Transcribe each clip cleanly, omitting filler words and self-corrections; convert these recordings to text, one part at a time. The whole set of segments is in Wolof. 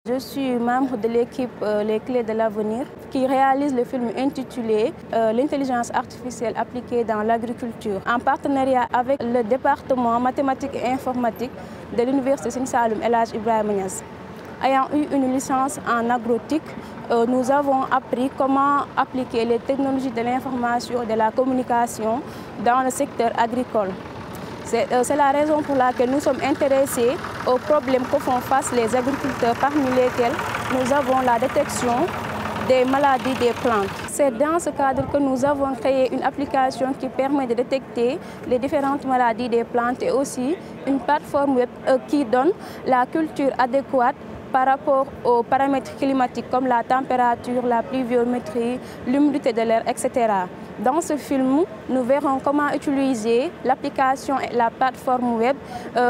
Je suis membre de l'équipe Les Clés de l'avenir qui réalise le film intitulé L'intelligence artificielle appliquée dans l'agriculture en partenariat avec le département mathématiques et informatique de l'université Sine Saloum El Hadj Ibrahima Niass. Ayant eu une licence en agrotique, nous avons appris comment appliquer les technologies de l'information et de la communication dans le secteur agricole. C'est la raison pour laquelle nous sommes intéressés aux problèmes que font face les agriculteurs, parmi lesquels nous avons la détection des maladies des plantes. C'est dans ce cadre que nous avons créé une application qui permet de détecter les différentes maladies des plantes et aussi une plateforme web qui donne la culture adéquate par rapport aux paramètres climatiques comme la température, la pluviométrie, l'humidité de l'air, etc. Dans ce film, nous verrons comment utiliser l'application et la plateforme web.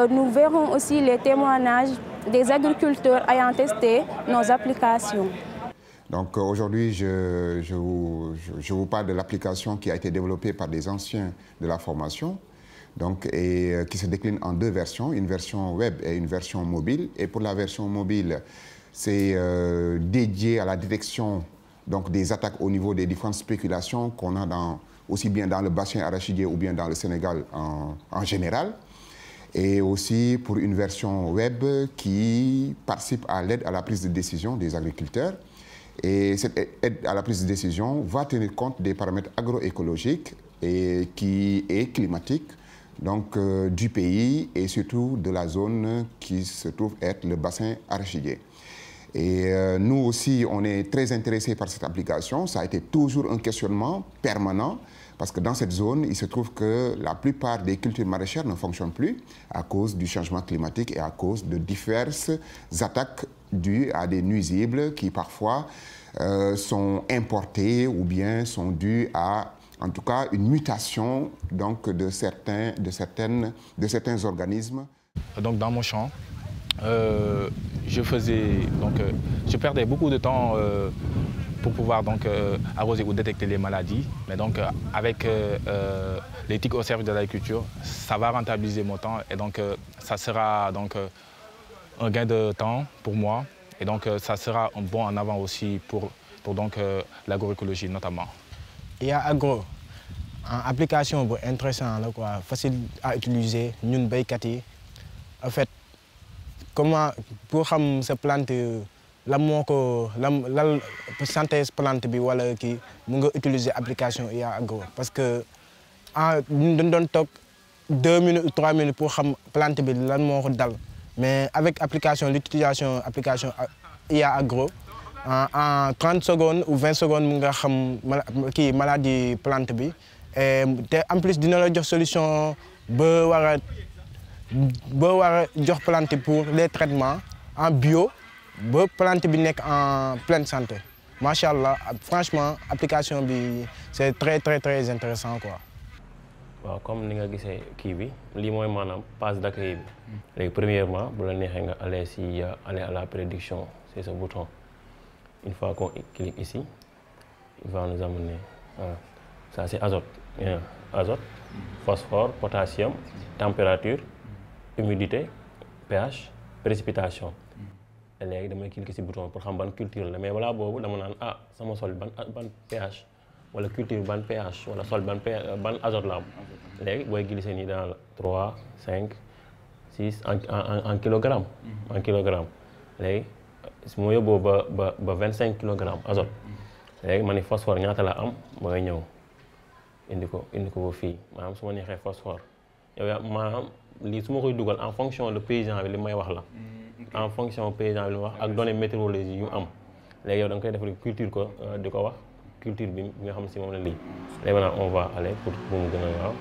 Nous verrons aussi les témoignages des agriculteurs ayant testé nos applications. Donc aujourd'hui, je vous parle de l'application qui a été développée par des anciens de la formation. Donc, qui se décline en deux versions, une version web et une version mobile. Et pour la version mobile, c'est dédié à la détection donc, des attaques au niveau des différentes spéculations qu'on a aussi bien dans le bassin arachidier ou bien dans le Sénégal en général. Et aussi pour une version web qui participe à l'aide à la prise de décision des agriculteurs. Et cette aide à la prise de décision va tenir compte des paramètres agroécologiques et climatiques donc, du pays et surtout de la zone qui se trouve être le bassin arachidier. Et nous aussi, on est très intéressés par cette application. Ça a été toujours un questionnement permanent parce que dans cette zone, il se trouve que la plupart des cultures maraîchères ne fonctionnent plus à cause du changement climatique et à cause de diverses attaques dues à des nuisibles qui parfois sont importés ou bien sont dus à, en tout cas, une mutation donc, de certains organismes. Donc dans mon champ, je perdais beaucoup de temps pour pouvoir donc, arroser ou détecter les maladies. Mais donc avec l'éthique au service de l'agriculture, ça va rentabiliser mon temps et donc ça sera donc, un gain de temps pour moi. Et donc ça sera un bond en avant aussi pour l'agroécologie notamment. IA Agro, application intéressante, facile à utiliser, ñun baykat yi. En fait, comment pour xam sa plante la synthèse plante bi wala ki mu nga utiliser application IA Agro parce que dañ doon toog 2 minutes ou 3 minutes pour xam plante bi lan moo ko dal mais avec l'utilisation application IA Agro en 30 secondes ou 20 secondes mu nga xam kii maladie plante bi et en plus dina la jox solution ba war a jox plante pour les traitements en bio ba plante bi nekk en pleine santé. Machallah, franchement application bi c'est très intéressant quoi. Waaw comme ni nga gisee kii bi lii mooy maanaam page d'accueil bi. Léegi premièrement bu la neexee nga aller à la prédiction, c'est ce bouton. Une fois qu'on clique ici, il va nous amener ça c'est azote, azote, phosphore, potassium, température, humidité, pH, précipitation. Et léegi damay cliquer ci bouton pour xam ban culture la mais balaa boobu dama naan sama sol ban pH wala culture ban pH wala sol ban azote la am. Léegi booy glisser nii dans 3, 5, 6 en kilogramme. En kilogramme. Léegi su ma yóbboo ba 25 kilogrammes azote. Léegi ma ni phosphore ñaata la am mooy ñëw indi ko ba fii maanaam su ma neexee phosphore yow maanaam lii su ma koy dugal en fonction de paysan bi li may wax la. En fonction paysan bi li may wax ak données météorologie yu am léegi yow da nga koy def culture ko di ko wax culture bi nga xam si moom la lii. Léegi maintenant on va aller pour mu gën a waaw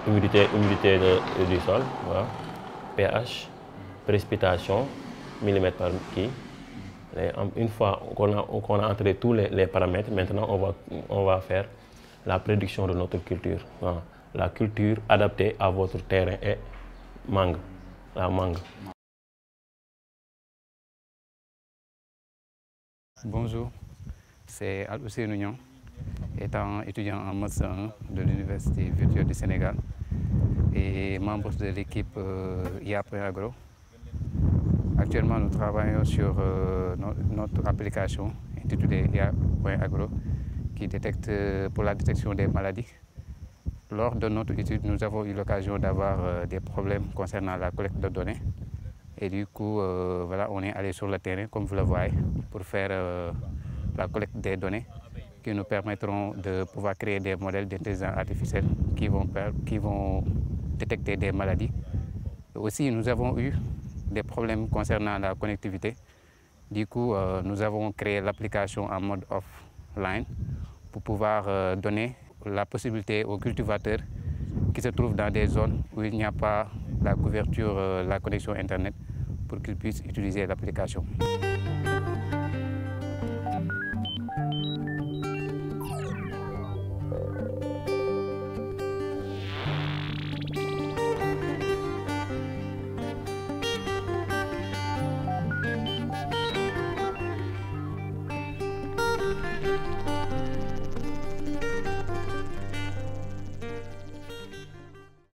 humidité du sol waaw pH précipitation millimètre par kii Une fois qu'on a entré tous les paramètres, maintenant on va faire la prédiction de notre culture. Voilà. La culture adaptée à votre terrain est mangue, la mangue. Bonjour, c'est Al-Ousseynou Niang, étant étudiant en Master 1 de l'Université virtuelle du Sénégal et membre de l'équipe IA.agro. Actuellement, nous travaillons sur notre application intitulée IA.agro qui détecte pour la détection des maladies. Lors de notre étude, nous avons eu l'occasion d'avoir des problèmes concernant la collecte de données. Et du coup, voilà, on est allé sur le terrain, comme vous le voyez, pour faire la collecte des données qui nous permettront de pouvoir créer des modèles d'intelligence artificielle qui vont détecter des maladies. Aussi, nous avons eu des problèmes concernant la connectivité. Du coup, nous avons créé l'application en mode offline pour pouvoir donner la possibilité aux cultivateurs qui se trouvent dans des zones où il n'y a pas la couverture, la connexion Internet, pour qu'ils puissent utiliser l'application.